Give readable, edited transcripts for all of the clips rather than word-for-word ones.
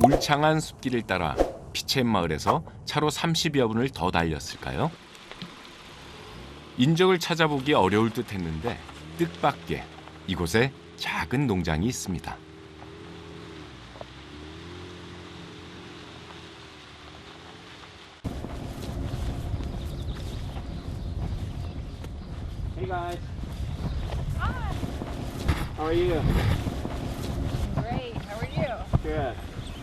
울창한 숲길을 따라 피첸 마을에서 차로 30여 분을 더 달렸을까요? 인적을 찾아보기 어려울 듯 했는데 뜻밖의 이곳에 작은 농장이 있습니다. Hey guys. Hi. How are you? Great. How are you? Good.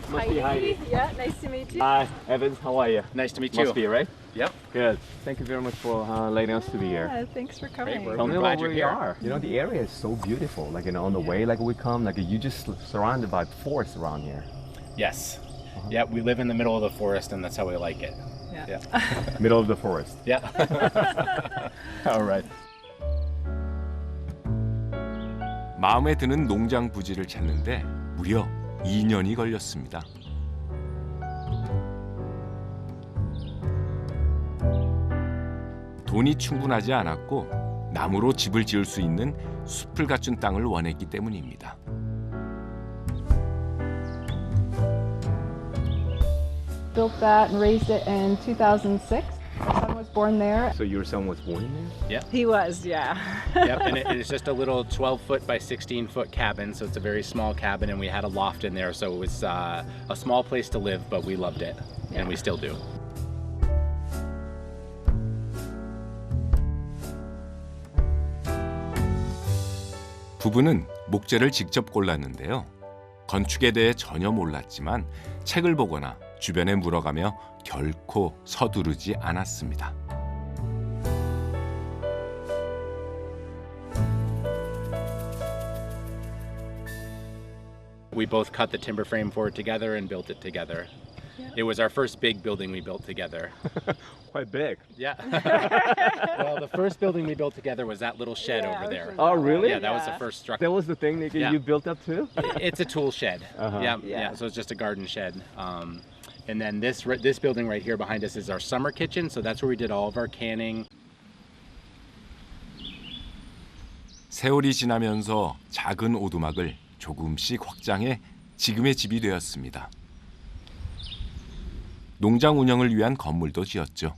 Must be Heidi. Yeah, nice to meet you. Hi, Evans. How are you? Nice to meet you. Must be, right? Yep. Good. Thank you very much for letting us to be here. Yeah, thanks for coming. we're- Tell me glad about where you're you here. are. You know, the area is so beautiful. Like, on the way, like we come, like you just surrounded by forest around here. Yes. Yeah, we live in the middle of the forest, and that's how we like it. Yeah. Middle of the forest. Yeah. All right. 마음에 드는 농장 부지를 찾는데 무려 2년이 걸렸습니다. 돈이 충분하지 않았고 나무로 집을 지을 수 있는 숲을 갖춘 땅을 원했기 때문입니다. Built that and raised it in 2006. My son was born there. So your son was born in there? He was, yeah. Yep. And it is just a little 12-foot by 16-foot cabin, so it's a very small cabin, and we had a loft in there, so it was a small place to live, but we loved it, and we still do. 부부는 목재를 직접 골랐는데요. 건축에 대해 전혀 몰랐지만 책을 보거나 주변에 물어가며 결코 서두르지 않았습니다. We both cut the timber frame for it together and built it together. It was our first big building we built together. Quite big. Yeah. Well, the first building we built together was that little shed Yeah, over it there. was Oh, really? Yeah, that was the first structure. That was the thing that Yeah. you built up to? It's a tool shed. Uh-huh. Yeah, Yeah. so it's just a garden shed. And then this building right here behind us is our summer kitchen. So that's where we did all of our canning. 세월이 지나면서 작은 오두막을 조금씩 확장해 지금의 집이 되었습니다. 농장 운영을 위한 건물도 지었죠.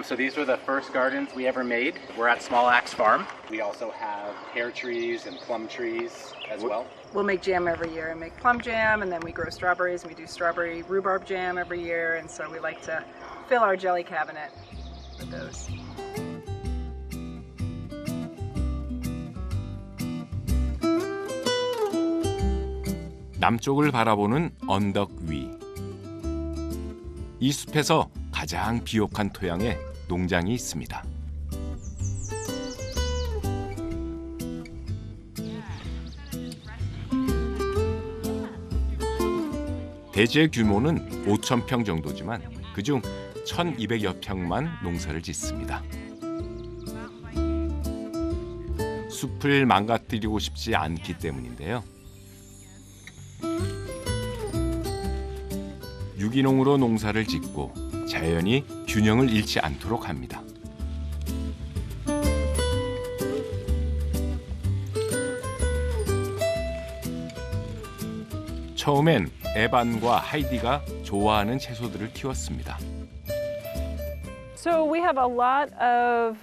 So these were the first gardens we ever made. We're at Small Axe Farm. We also have pear trees and plum trees as well. We'll make jam every year and make plum jam, and then we grow strawberries and we do strawberry rhubarb jam every year, and so we like to fill our jelly cabinet with those. 남쪽을 바라보는 언덕 위. 이 숲에서 가장 비옥한 토양에 농장이 있습니다. 대지의 규모는 5,000평 정도지만 그중 1,200여 평만 농사를 짓습니다. 숲을 망가뜨리고 싶지 않기 때문인데요. 유기농으로 농사를 짓고 자연이 균형을 잃지 않도록 합니다. 처음엔 에반과 하이디가 좋아하는 채소들을 키웠습니다. So we have a lot of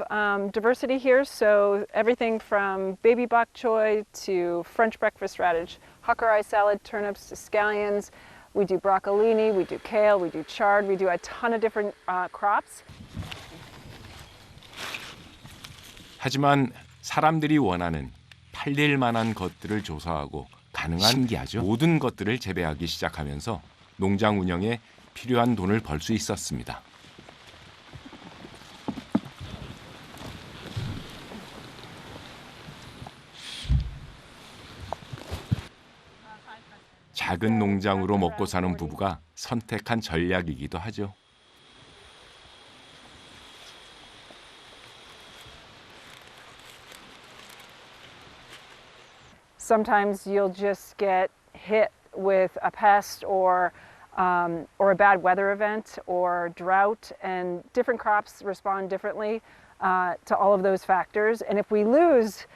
diversity here. So everything from baby bok choy to French breakfast radish, Hokkaido salad, turnips to scallions. We do broccolini, we do kale, we do chard, we do a ton of different crops. 하지만 사람들이 원하는 팔릴 만한 것들을 조사하고 가능한 신기하죠. 모든 것들을 재배하기 시작하면서 농장 운영에 필요한 돈을 벌 수 있었습니다. 작은 농장으로 먹고 사는 부부가 선택한 전략이기도 하죠. Sometimes you'll just get hit with a pest or a bad weather event or drought, and different crops respond differently to all of those factors. And if we lose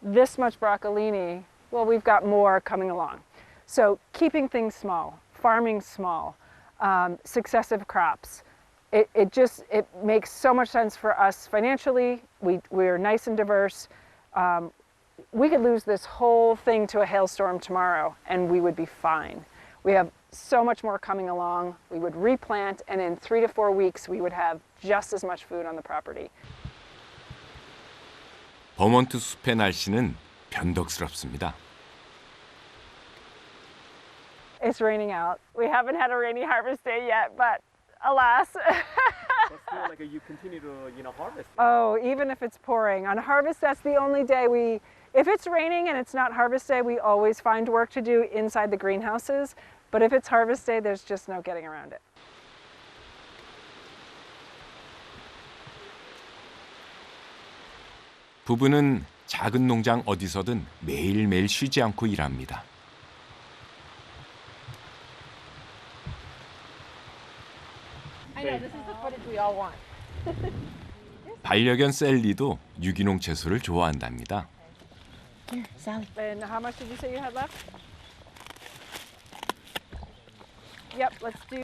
this much broccolini Well, we've got more coming along. So keeping things small, farming small, successive crops, it makes so much sense for us financially. We're nice and diverse. We could lose this whole thing to a hailstorm tomorrow and we would be fine. We have so much more coming along. We would replant, and in 3 to 4 weeks we would have just as much food on the property. 버몬트 숲의 날씨는 변덕스럽습니다. It's raining out. We haven't had a rainy harvest day yet, but alas. But still, like you continue to, harvest. Oh, even if it's pouring. On harvest, that's the only day if it's raining and it's not harvest day, we always find work to do inside the greenhouses. But if it's harvest day, there's just no getting around it. 부부는 작은 농장 어디서든 매일매일 쉬지 않고 일합니다. I know, this is the footage we all want. 반려견 셀리도 유기농 채소를 좋아한답니다. And how much did you say you had left? Yep, let's do.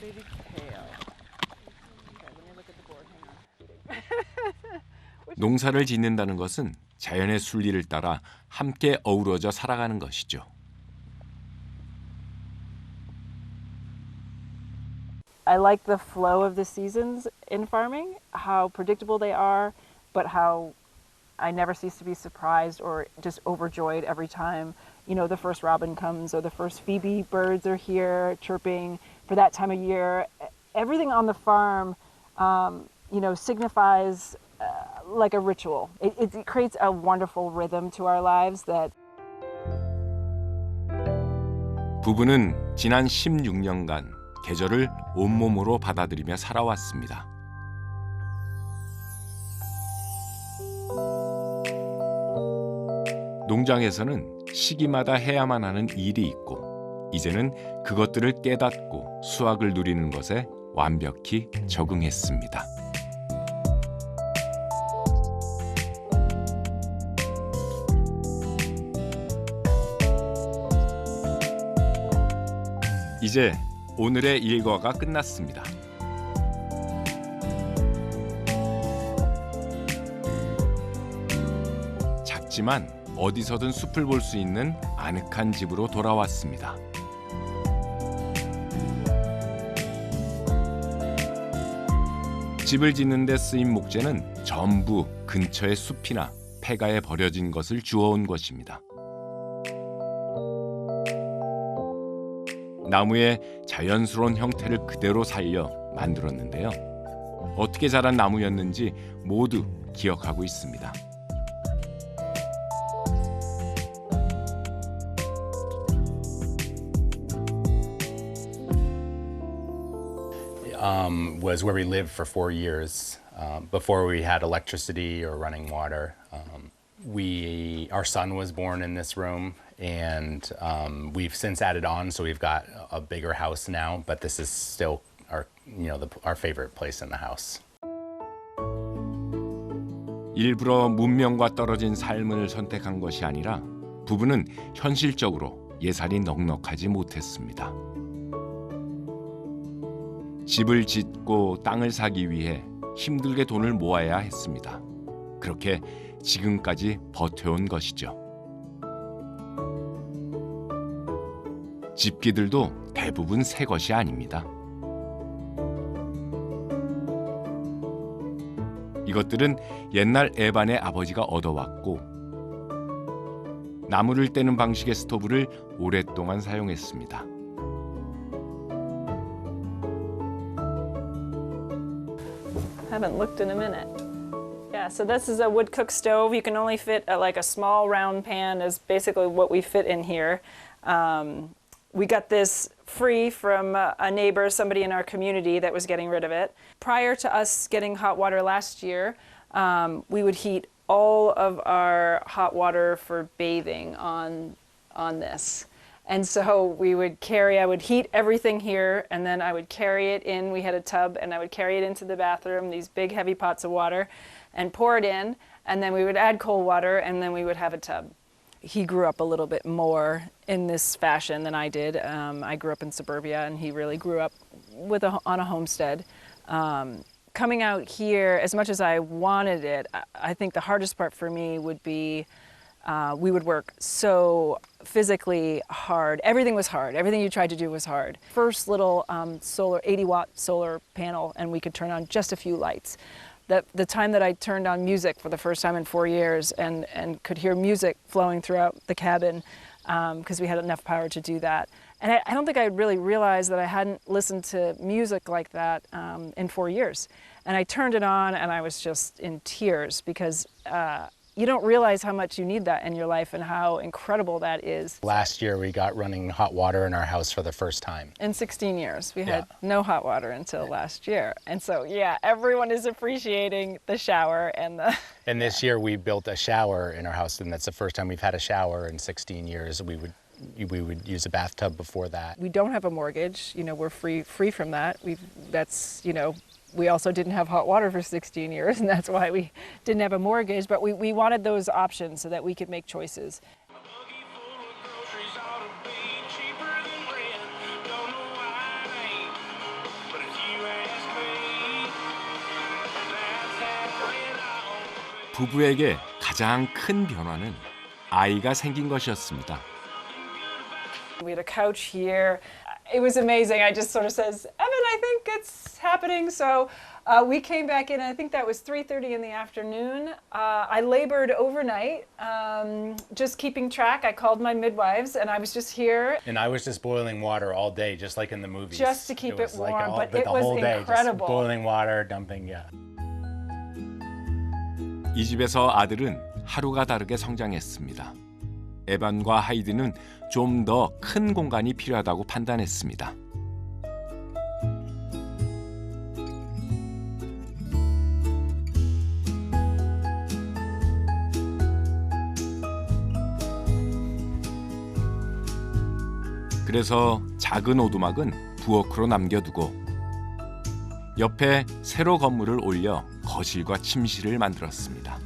Baby kale. Okay, let me look at the board. Hang on. 농사를 짓는다는 것은 자연의 순리를 따라 함께 어우러져 살아가는 것이죠. I like the flow of the seasons in farming, how predictable they are, but how I never cease to be surprised or just overjoyed every time, the first robin comes or the first phoebe birds are here chirping for that time of year. Everything on the farm, signifies like a ritual. It creates a wonderful rhythm to our lives that. 부부는 지난 16년간 계절을 온몸으로 받아들이며 살아왔습니다. 농장에서는 시기마다 해야만 하는 일이 있고 이제는 그것들을 깨닫고 수확을 누리는 것에 완벽히 적응했습니다. 이제 오늘의 일과가 끝났습니다. 작지만 어디서든 숲을 볼 수 있는 아늑한 집으로 돌아왔습니다. 집을 짓는 데 쓰인 목재는 전부 근처의 숲이나 폐가에 버려진 것을 주워온 것입니다. 나무의 자연스러운 형태를 그대로 살려 만들었는데요. 어떻게 자란 나무였는지 모두 기억하고 있습니다. Was where we lived for 4 years before we had electricity or running water. Our son was born in this room, and we've since added on, so we've got a bigger house now. But this is still our favorite place in the house. 일부러 문명과 떨어진 삶을 선택한 것이 아니라 부부는 현실적으로 예산이 넉넉하지 못했습니다. 집을 짓고 땅을 사기 위해 힘들게 돈을 모아야 했습니다. 그렇게 지금까지 버텨온 것이죠. 집기들도 대부분 새 것이 아닙니다. 이것들은 옛날 에반의 아버지가 얻어왔고 나무를 떼는 방식의 스토브를 오랫동안 사용했습니다. Haven't looked in a minute. Yeah, so this is a wood cook stove. You can only fit like a small round pan is basically what we fit in here. We got this free from a neighbor, somebody in our community that was getting rid of it. Prior to us getting hot water last year, we would heat all of our hot water for bathing on this. And so I would heat everything here, and then I would carry it in. We had a tub, and I would carry it into the bathroom, these big heavy pots of water, and pour it in, and then we would add cold water, and then we would have a tub. He grew up a little bit more in this fashion than I did. I grew up in suburbia, and he really grew up on a homestead. Coming out here, as much as I wanted it, I think the hardest part for me would be we would work so physically hard. Everything was hard. Everything you tried to do was hard. First little 80-watt solar panel, and we could turn on just a few lights. The time that I turned on music for the first time in 4 years and could hear music flowing throughout the cabin because we had enough power to do that. And I don't think I really realized that I hadn't listened to music like that in 4 years. And I turned it on and I was just in tears because you don't realize how much you need that in your life and how incredible that is. Last year we got running hot water in our house for the first time. In 16 years, we had no hot water until last year. And so, yeah, everyone is appreciating the shower and the... And this year we built a shower in our house, and that's the first time we've had a shower in 16 years. We would use a bathtub before that. We don't have a mortgage. We're free from that. We also didn't have hot water for 16 years, and that's why we didn't have a mortgage, but we wanted those options so that we could make choices. 부부에게 가장 큰 변화는 아이가 생긴 것이었습니다. We had a couch here. It was amazing. I just sort of says, Evan, I think it's happening. So we came back in, and I think that was 3:30 in the afternoon. I labored overnight, just keeping track. I called my midwives, and I was just here. And I was just boiling water all day, just like in the movies. Just to keep it warm, but it the was whole day, incredible. just boiling water, dumping, yeah. 이 집에서 아들은 하루가 다르게 성장했습니다. 에반과 하이드는 좀 더 큰 공간이 필요하다고 판단했습니다. 그래서 작은 오두막은 부엌으로 남겨두고 옆에 세로 건물을 올려 거실과 침실을 만들었습니다.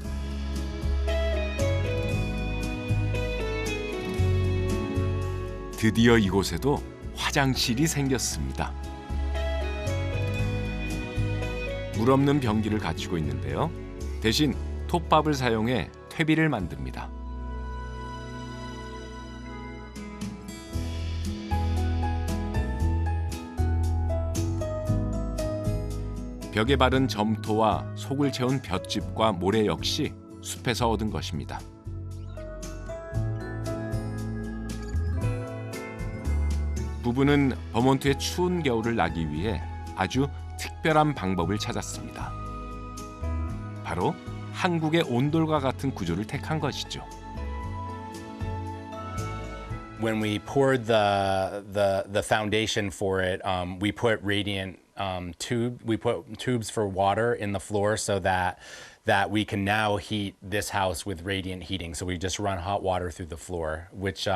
드디어 이곳에도 화장실이 생겼습니다. 물 없는 변기를 갖추고 있는데요. 대신 톱밥을 사용해 퇴비를 만듭니다. 벽에 바른 점토와 속을 채운 볏짚과 모래 역시 숲에서 얻은 것입니다. 부부는 버몬트의 추운 겨울을 나기 위해 아주 특별한 방법을 찾았습니다. 바로 한국의 온돌과 같은 구조를 택한 것이죠. When we poured the foundation for it, we put radiant we put tubes for water in the floor so that we can now heat this house with radiant heating. So we just run hot water through the floor, which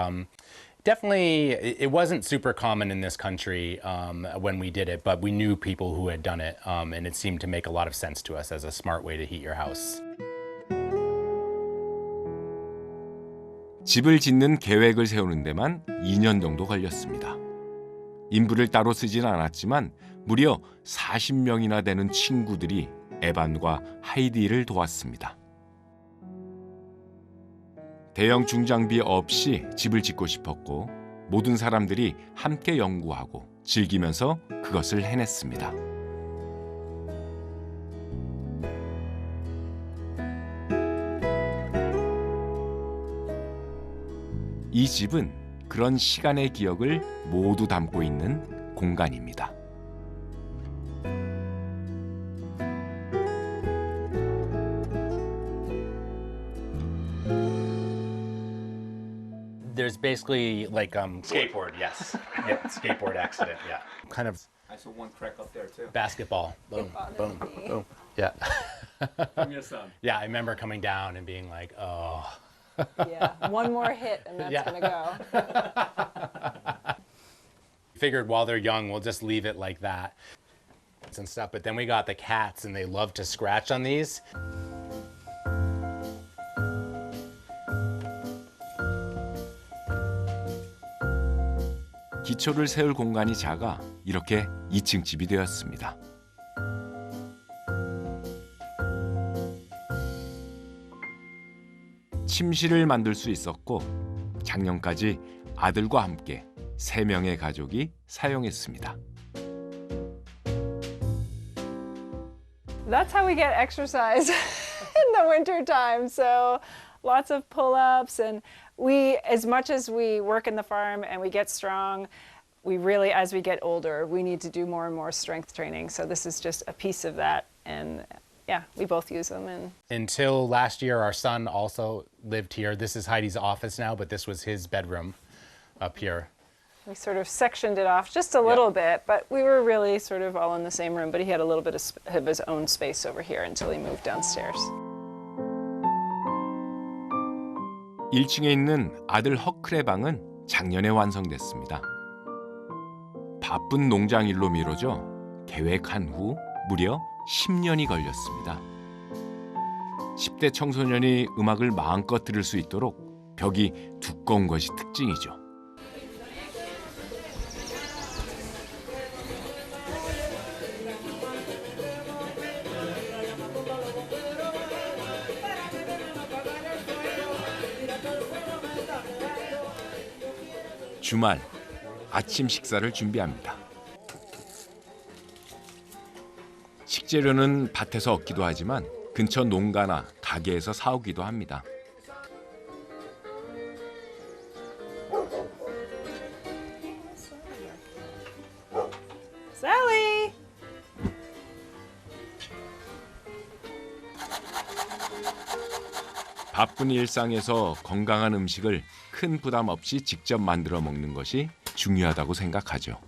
definitely it wasn't super common in this country when we did it, but we knew people who had done it, and it seemed to make a lot of sense to us as a smart way to heat your house. 집을 짓는 계획을 세우는 데만 2년 정도 걸렸습니다. 인부를 따로 쓰진 않았지만 무려 40명이나 되는 친구들이 에반과 하이디를 도왔습니다. 대형 중장비 없이 집을 짓고 싶었고 모든 사람들이 함께 연구하고 즐기면서 그것을 해냈습니다. 이 집은 그런 시간의 기억을 모두 담고 있는 공간입니다. There's basically like skateboard, yes, yeah, skateboard accident, yeah, kind of. I saw one crack up there too. Basketball, boom, boom, boom, yeah. From your son. Yeah, I remember coming down and being like, oh. Yeah, one more hit and that's Yeah. gonna go. Figured while they're young, we'll just leave it like that and stuff. But then we got the cats, and they love to scratch on these. 기초를 세울 공간이 작아 이렇게 2층 집이 되었습니다. 침실을 만들 수 있었고 작년까지 아들과 함께 3명의 가족이 사용했습니다. That's how we get exercise in the winter time. So lots of pull-ups, and we, as much as we work in the farm and we get strong, we really, as we get older, we need to do more and more strength training. So this is just a piece of that, and yeah, we both use them. And Until last year, our son also lived here. This is Heidi's office now, but this was his bedroom up here. we sort of sectioned it off just a little bit, but we were really sort of all in the same room, but he had a little bit of his own space over here until he moved downstairs. 1층에 있는 아들 허클의 방은 작년에 완성됐습니다. 바쁜 농장 일로 미뤄져 계획한 후 무려 10년이 걸렸습니다. 10대 청소년이 음악을 마음껏 들을 수 있도록 벽이 두꺼운 것이 특징이죠. 주말 아침 식사를 준비합니다. 식재료는 밭에서 얻기도 하지만 근처 농가나 가게에서 사오기도 합니다. Sally! 바쁜 일상에서 건강한 음식을 큰 부담 없이 직접 만들어 먹는 것이 중요하다고 생각하죠.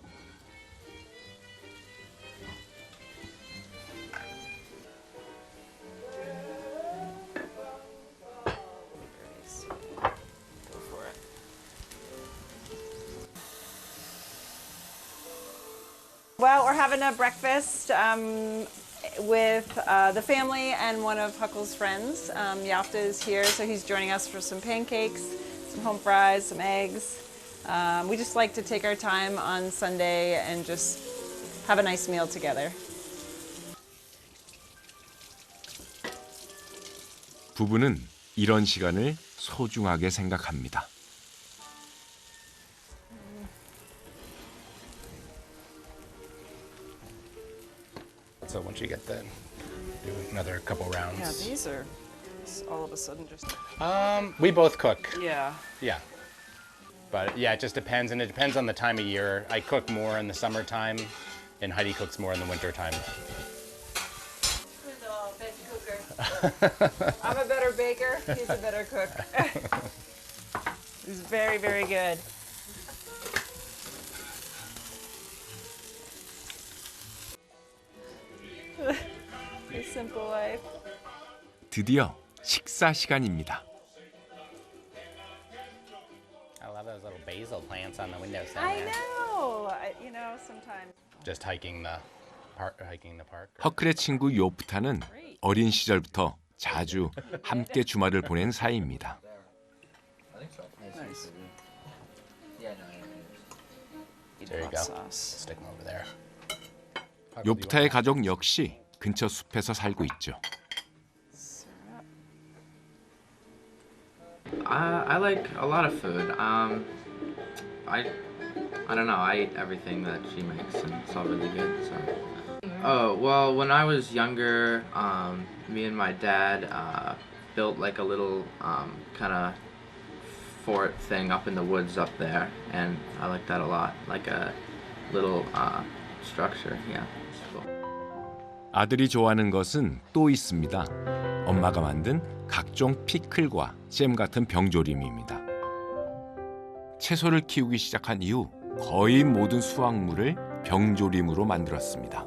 Well, we're having a breakfast with the family and one of Huckle's friends. Yafta is here, so he's joining us for some pancakes, some home fries, some eggs. We just like to take our time on Sunday and just have a nice meal together. 부부는 이런 시간을 소중하게 생각합니다. So once you get the, do another couple rounds. Yeah, these are all of a sudden just. We both cook. Yeah. Yeah. But yeah, it just depends, and it depends on the time of year. I cook more in the summertime, and Heidi cooks more in the wintertime. I'm a better baker, he's a better cook. He's very, very good. The simple life. 드디어 식사 시간입니다. I love those little basil plants on the windowsill. I there. know. You know, sometimes. Just hiking the park. 허클의 친구 요프타는 어린 시절부터 자주 함께 주말을 보낸 사이입니다. There you go. Stick them over there. 요프타의 가족 역시 근처 숲에서 살고 있죠. I like a lot of food. I don't know. I eat everything that she makes, and it's all really good. So. Oh well, when I was younger, me and my dad built like a little kind of fort thing up in the woods up there, and I like that a lot. Like a little structure. Yeah. It's cool. 아들이 좋아하는 것은 또 있습니다. 엄마가 만든 각종 피클과 잼 같은 병조림입니다. 채소를 키우기 시작한 이후 거의 모든 수확물을 병조림으로 만들었습니다.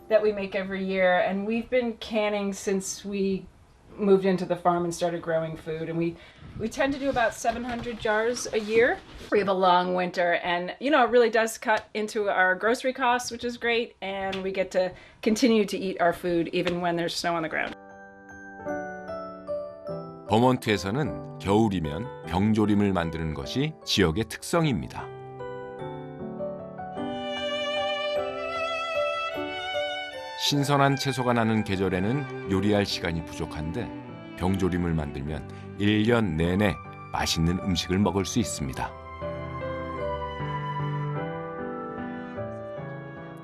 That we make every year, and we've been canning since we moved into the farm and started growing food, and we We tend to do about 700 jars a year. We have a long winter, and it really does cut into our grocery costs, which is great, and we get to continue to eat our food even when there's snow on the ground. 버몬트에서는 겨울이면 병조림을 만드는 것이 지역의 특성입니다. 신선한 채소가 나는 계절에는 요리할 시간이 부족한데 병조림을 만들면 1년 내내 맛있는 음식을 먹을 수 있습니다.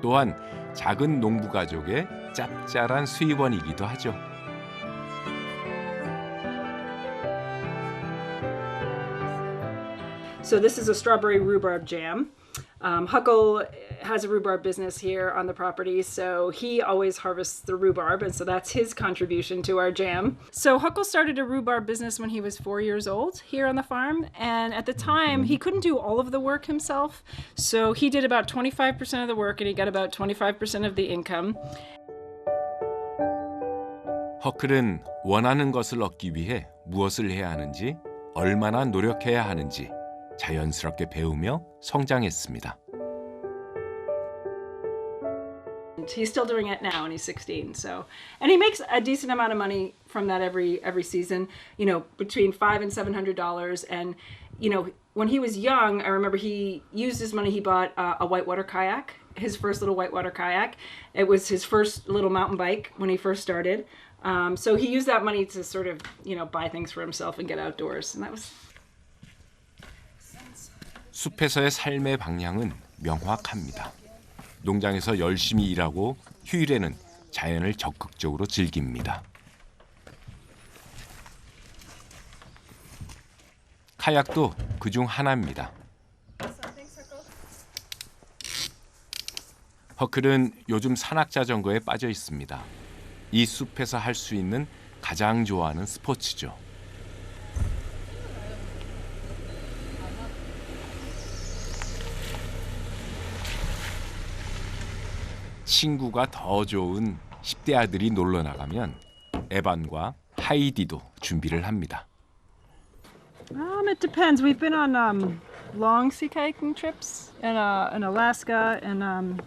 또한 작은 농부 가족의 짭짤한 수입원이기도 하죠. So this is a strawberry rhubarb jam. Huckle has a rhubarb business here on the property, so he always harvests the rhubarb, and so that's his contribution to our jam. So Huckle started a rhubarb business when he was 4 years old here on the farm, and at the time he couldn't do all of the work himself, so he did about 25% of the work and he got about 25% of the income. 허클은 원하는 것을 얻기 위해 무엇을 해야 하는지, 얼마나 노력해야 하는지 자연스럽게 배우며 성장했습니다. He's still doing it now, and he's 16. So, and he makes a decent amount of money from that every season. Between $500 and $700. And when he was young, I remember he used his money. He bought a whitewater kayak, his first little whitewater kayak. It was his first little mountain bike when he first started. So he used that money to sort of buy things for himself and get outdoors, and that was. 숲에서의 삶의 방향은 명확합니다. 농장에서 열심히 일하고 휴일에는 자연을 적극적으로 즐깁니다. 카약도 그중 하나입니다. 허클은 요즘 산악자전거에 빠져 있습니다. 이 숲에서 할 수 있는 가장 좋아하는 스포츠죠. 친구가 더 좋은 10대 아들이 놀러 나가면 에반과 하이디도 준비를 합니다. It depends. We've been on long sea kayaking trips in Alaska, and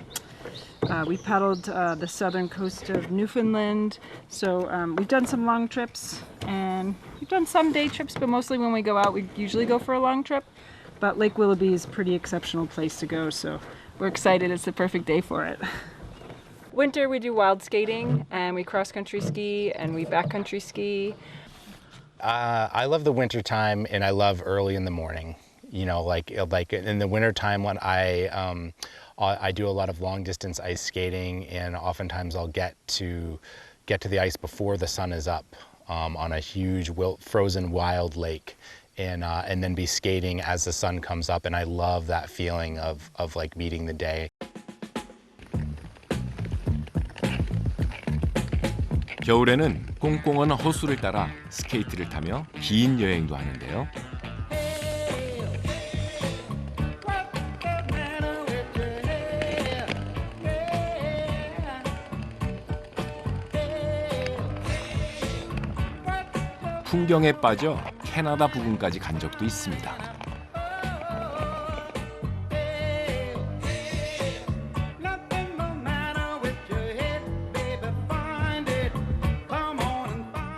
we paddled the southern coast of Newfoundland. So we've done some long trips, and we've done some day trips, but mostly when we go out, we usually go for a long trip. But Lake Willoughby is a pretty exceptional place to go, so we're excited. It's the perfect day for it. Winter, we do wild skating, and we cross-country ski, and we backcountry ski. I love the winter time, and I love early in the morning. Like in the winter time when I do a lot of long distance ice skating, and oftentimes I'll get to the ice before the sun is up on a huge frozen wild lake, and then be skating as the sun comes up, and I love that feeling of like meeting the day. 겨울에는 꽁꽁한 호수를 따라 스케이트를 타며 긴 여행도 하는데요. 풍경에 빠져 캐나다 부근까지 간 적도 있습니다.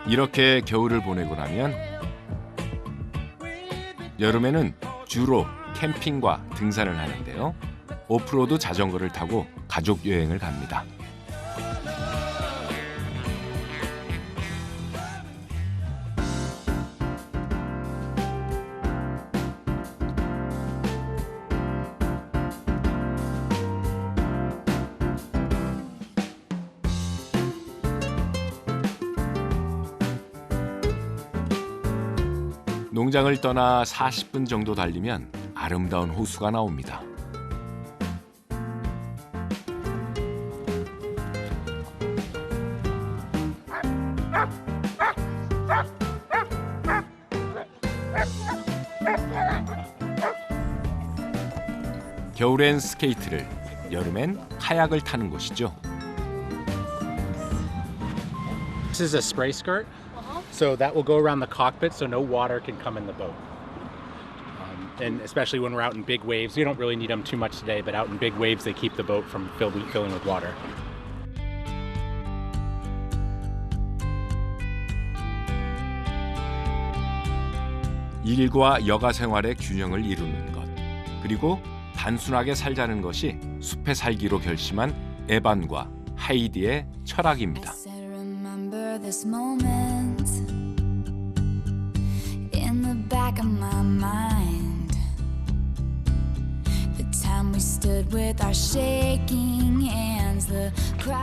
이렇게 겨울을 보내고 나면 여름에는 주로 캠핑과 등산을 하는데요. 오프로드 자전거를 타고 가족 여행을 갑니다. 농장을 떠나 40분 정도 달리면 아름다운 호수가 나옵니다. 겨울엔 스케이트를, 여름엔 카약을 타는 곳이죠. This is a spray skirt. So that will go around the cockpit so no water can come in the boat. And especially when we're out in big waves, we don't really need them too much today, but out in big waves, they keep the boat from filling with water. 일과 여가 생활의 균형을 이루는 것, 그리고 단순하게 살자는 것이 숲에 살기로 결심한 에반과 하이디의 철학입니다. I said, remember this moment in the back of my mind. The time we stood with our shaking hands. The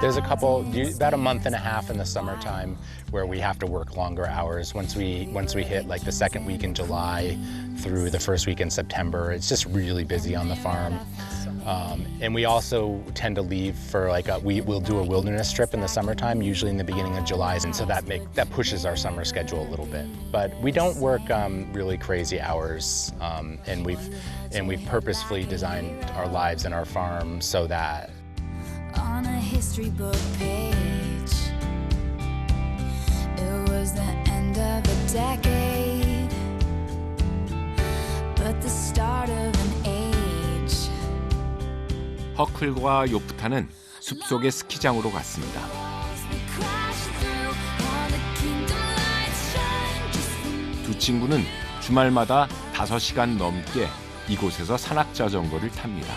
There's a couple, about a month and a half in the summertime where we have to work longer hours. Once we hit like the second week in July through the first week in September, it's just really busy on the farm. And we also tend to leave for we'll do a wilderness trip in the summertime, usually in the beginning of July, and so that pushes our summer schedule a little bit. But we don't work really crazy hours, and we've purposefully designed our lives and our farm so that on a history book page. It was the end of a decade, but the start of an age. 허클과 요프타는 숲속의 스키장으로 갔습니다. We crashed through all the kingdom lights shine just for 두 친구는 주말마다 5시간 넘게 이곳에서 산악 자전거를 tab니다.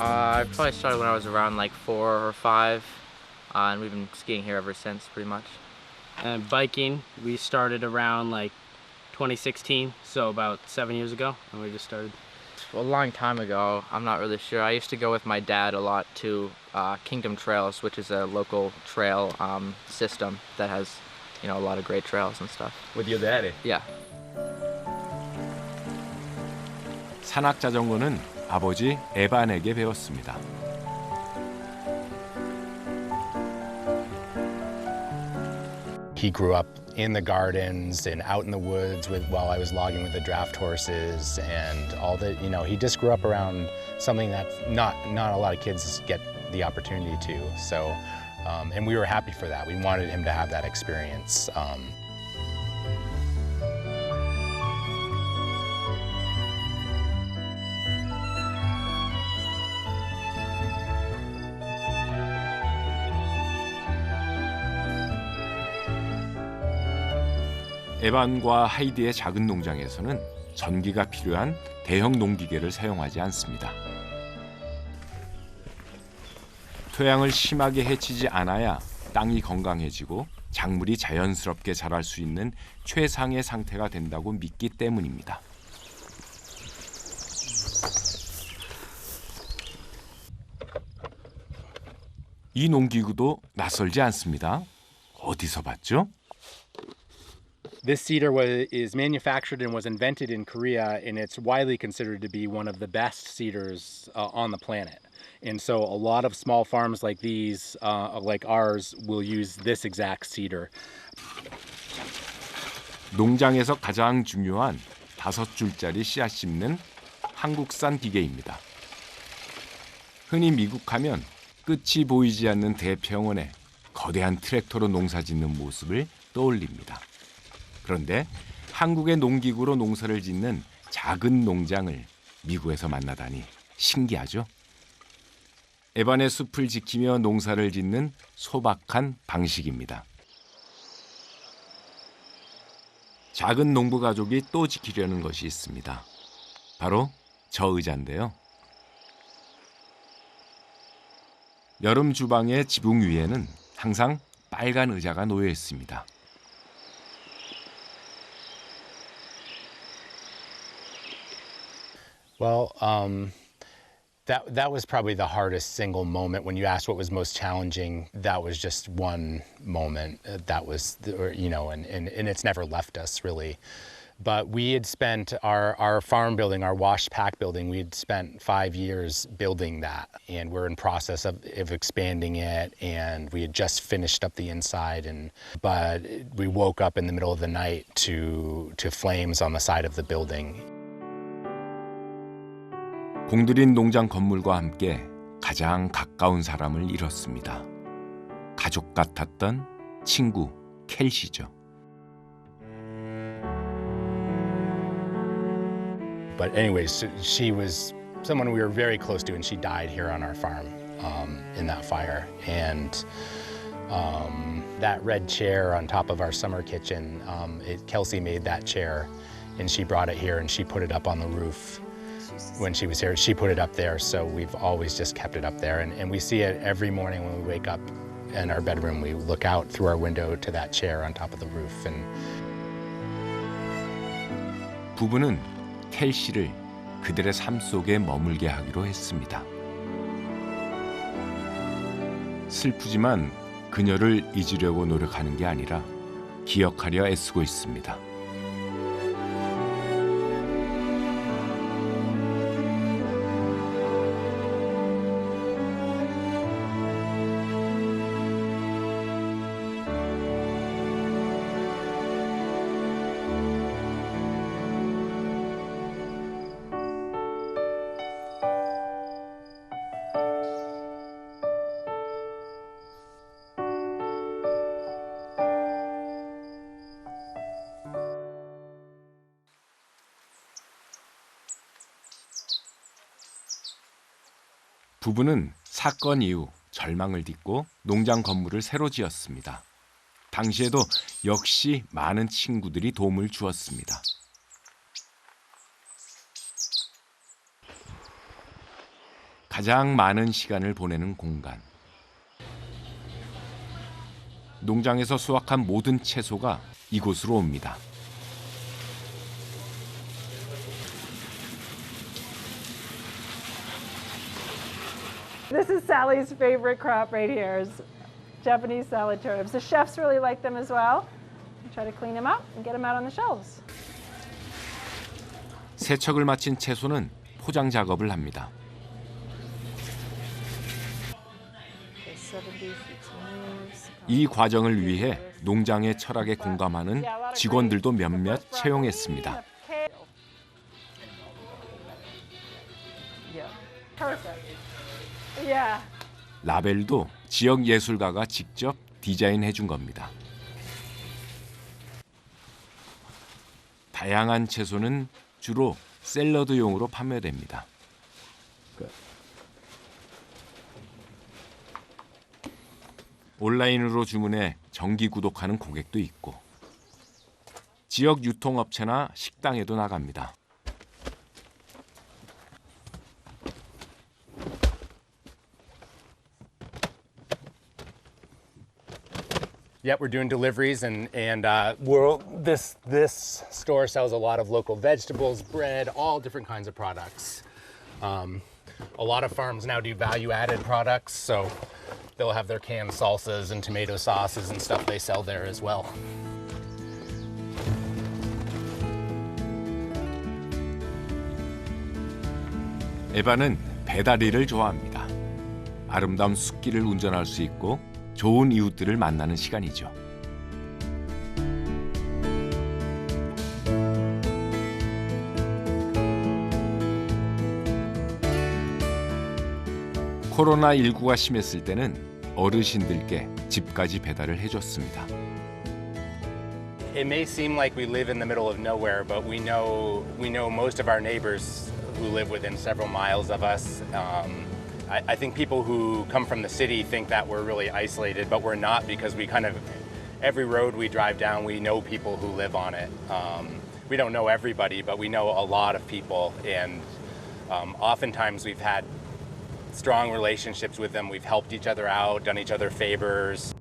I probably started when I was around like 4 or 5, and we've been skiing here ever since, pretty much. And biking, we started around like 2016, so about 7 years ago, and we just started. A long time ago, I'm not really sure. I used to go with my dad a lot to Kingdom Trails, which is a local trail system that has, a lot of great trails and stuff. With your daddy? Yeah. 산악 자전거는 아버지 에반에게 배웠습니다. he grew up in the gardens and out in the woods while I was logging with the draft horses and all that. He just grew up around something that not a lot of kids get the opportunity to. So, and we were happy for that. We wanted him to have that experience. 에반과 하이디의 작은 농장에서는 전기가 필요한 대형 농기계를 사용하지 않습니다. 토양을 심하게 해치지 않아야 땅이 건강해지고 작물이 자연스럽게 자랄 수 있는 최상의 상태가 된다고 믿기 때문입니다. 이 농기구도 낯설지 않습니다. 어디서 봤죠? This cedar is manufactured and was invented in Korea, and it's widely considered to be one of the best cedars on the planet. And so a lot of small farms like these, like ours, will use this exact cedar. 농장에서 가장 중요한 5줄짜리 씨앗 심는 한국산 기계입니다. 흔히 미국하면 끝이 보이지 않는 대평원에 거대한 트랙터로 농사짓는 모습을 떠올립니다. 그런데 한국의 농기구로 농사를 짓는 작은 농장을 미국에서 만나다니 신기하죠? 에반의 숲을 지키며 농사를 짓는 소박한 방식입니다. 작은 농부 가족이 또 지키려는 것이 있습니다. 바로 저 의자인데요. 여름 주방의 지붕 위에는 항상 빨간 의자가 놓여 있습니다. Well, that was probably the hardest single moment. When you asked what was most challenging, that was just one moment. That was, and it's never left us really. But we had spent our farm building, our wash pack building, we had spent 5 years building that. And we're in process of expanding it. And we had just finished up the inside. But we woke up in the middle of the night to flames on the side of the building. 공들인 농장 건물과 함께 가장 가까운 사람을 잃었습니다. 가족 같았던 친구 켈시죠. But anyways, she was someone we were very close to, and she died here on our farm in that fire. And that red chair on top of our summer kitchen, Kelsey made that chair, and she brought it here, and she put it up on the roof. When she was here, she put it up there, so we've always just kept it up there. And we see it every morning when we wake up in our bedroom. We look out through our window to that chair on top of the roof. And 부부는 켈시를 그들의 삶 속에 머물게 하기로 했습니다. 슬프지만 그녀를 잊으려고 노력하는 게 아니라 기억하려 애쓰고 있습니다. 부부는 사건 이후 절망을 딛고 농장 건물을 새로 지었습니다. 당시에도 역시 많은 친구들이 도움을 주었습니다. 가장 많은 시간을 보내는 공간. 농장에서 수확한 모든 채소가 이곳으로 옵니다. This is Sally's favorite crop right here, is Japanese salad turnips. The chefs really like them as well. We try to clean them up and get them out on the shelves. 세척을 마친 채소는 포장 작업을 합니다. 이 과정을 위해 농장의 철학에 공감하는 직원들도 몇몇 채용했습니다. 라벨도 지역 예술가가 직접 디자인해 준 겁니다. 다양한 채소는 주로 샐러드용으로 판매됩니다. 온라인으로 주문해 정기 구독하는 고객도 있고 지역 유통업체나 식당에도 나갑니다. Yep, we're doing deliveries, and this store sells a lot of local vegetables, bread, all different kinds of products. A lot of farms now do value-added products, so they'll have their canned salsas and tomato sauces and stuff they sell there as well. 에바는 배달 일을 좋아합니다. 아름다운 숲길을 운전할 수 있고 좋은 이웃들을 만나는 시간이죠. 코로나19가 심했을 때는 어르신들께 집까지 배달을 해줬습니다. It may seem like we live in the middle of nowhere, but we know most of our neighbors who live within several miles of us. I think people who come from the city think that we're really isolated, but we're not, because we kind of, every road we drive down, we know people who live on it. We don't know everybody, but we know a lot of people, and oftentimes we've had strong relationships with them. We've helped each other out, done each other favors.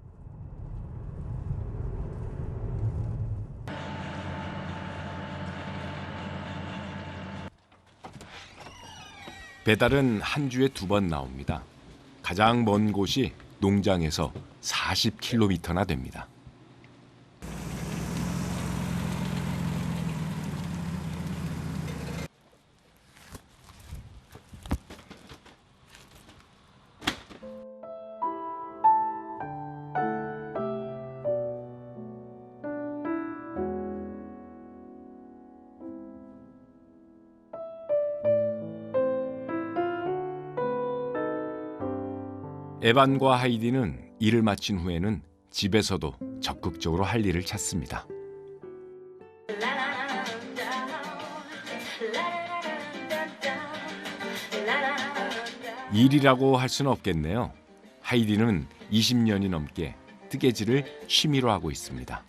배달은 한 주에 2번 나옵니다. 가장 먼 곳이 농장에서 40km나 됩니다. 에반과 하이디는 일을 마친 후에는 집에서도 적극적으로 할 일을 찾습니다. 일이라고 할 수는 없겠네요. 하이디는 20년이 넘게 뜨개질을 취미로 하고 있습니다.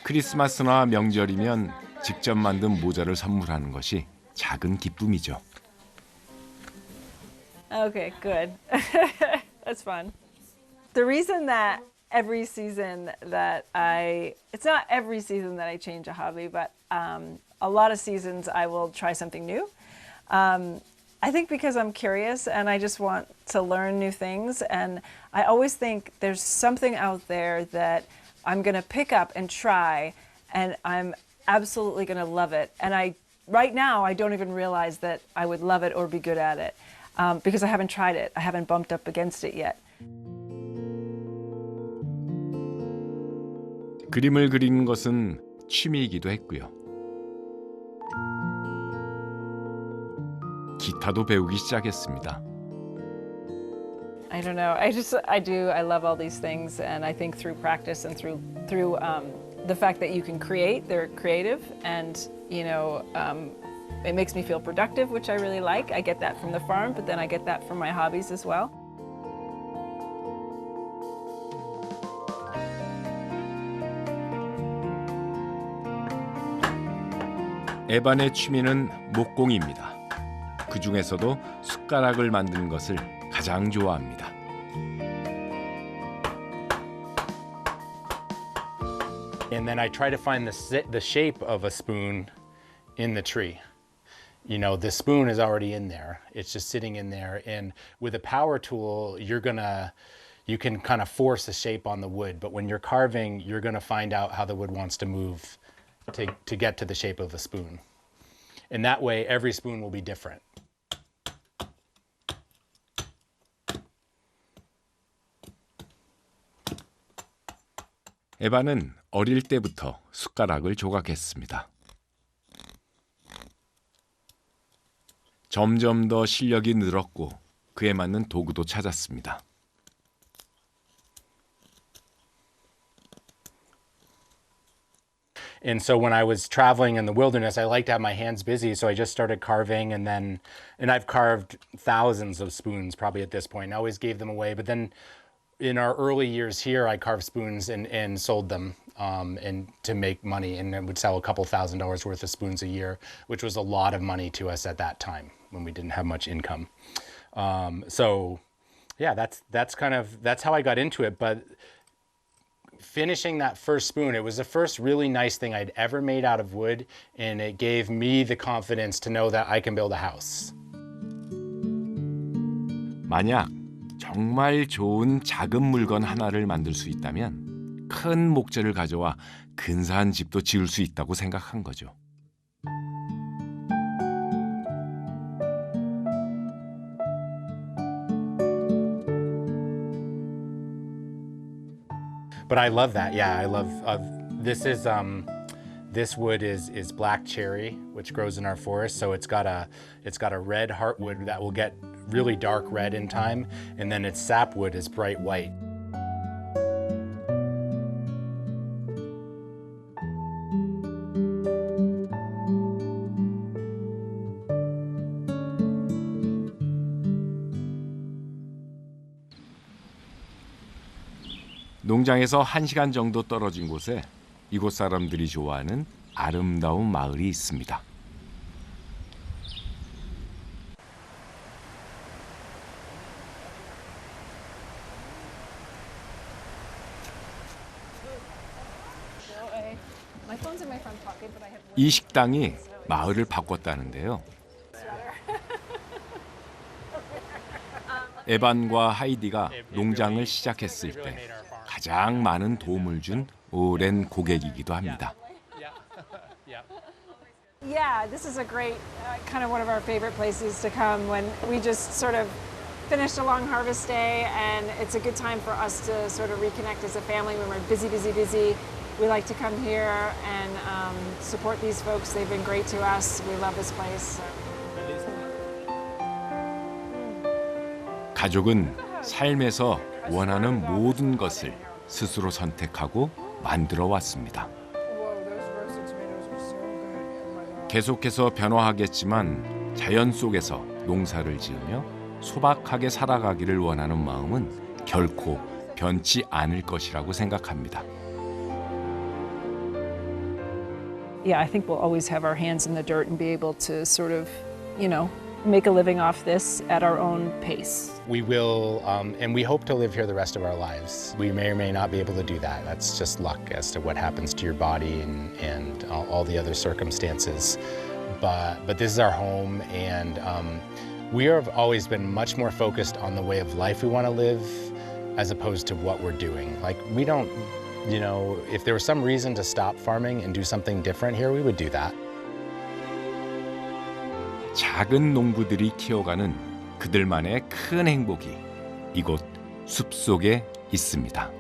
크리스마스나 명절이면 직접 만든 모자를 선물하는 것이 작은 기쁨이죠. Okay, good. That's fun. The reason that every season that it's not every season that I change a hobby, but a lot of seasons I will try something new. I think because I'm curious and I just want to learn new things, and I always think there's something out there that I'm going to pick up and try, and I'm absolutely going to love it. And right now, I don't even realize that I would love it or be good at it because I haven't tried it. I haven't bumped up against it yet. 그림을 그리는 것은 취미이기도 했고요. 기타도 배우기 시작했습니다. I don't know. I love all these things, and I think through practice and through the fact that you can create, they're creative, and it makes me feel productive, which I really like. I get that from the farm, but then I get that from my hobbies as well. 에반의 취미는 목공입니다. 그 중에서도 숟가락을 만드는 것을 가장 좋아합니다. And then I try to find the shape of a spoon in the tree. You know, the spoon is already in there. It's just sitting in there. And with a power tool, you can kind of force a shape on the wood. But when you're carving, you're going to find out how the wood wants to move to get to the shape of a spoon. And that way, every spoon will be different. 에반은 어릴 때부터 숟가락을 조각했습니다. 점점 더 실력이 늘었고 그에 맞는 도구도 찾았습니다. And so when I was traveling in the wilderness, I liked to have my hands busy, so I just started carving, and I've carved thousands of spoons probably at this point. I always gave them away, but then in our early years here, I carved spoons and sold them and to make money, and I would sell a couple $1,000s worth of spoons a year, which was a lot of money to us at that time when we didn't have much income. So yeah, that's how I got into it. But finishing that first spoon, it was the first really nice thing I'd ever made out of wood, and it gave me the confidence to know that I can build a house. 만약 정말 좋은 작은 물건 하나를 만들 수 있다면 큰 목재를 가져와 근사한 집도 지을 수 있다고 생각한 거죠. But I love that. Yeah, I love this wood is black cherry, which grows in our forest. So it's got a red heartwood that will get really dark red in time, and then its sapwood is bright white. 농장에서 1시간 정도 떨어진 곳에 이곳 사람들이 좋아하는 아름다운 마을이 있습니다. 이 식당이 마을을 바꿨다는데요. 에반과 하이디가 농장을 시작했을 때 가장 많은 도움을 준 오랜 고객이기도 합니다. Yeah, this is a great, kind of one of our favorite places to come when we just sort of finished a long harvest day, and it's a good time for us to sort of reconnect as a family when we're busy. we like to come here and support these folks. They've been great to us. We love this place. 가족은 삶에서 원하는 모든 것을 스스로 선택하고 만들어 왔습니다. 계속해서 변화하겠지만 자연 속에서 농사를 지으며 소박하게 살아가기를 원하는 마음은 결코 변치 않을 것이라고 생각합니다. Yeah, I think we'll always have our hands in the dirt and be able to sort of, make a living off this at our own pace. We will, and we hope to live here the rest of our lives. We may or may not be able to do that. That's just luck as to what happens to your body and all the other circumstances. But this is our home, and we have always been much more focused on the way of life we want to live as opposed to what we're doing. Like, we don't, if there was some reason to stop farming and do something different here, we would do that. 작은 농부들이 키워가는 그들만의 큰 행복이 이곳 숲속에 있습니다.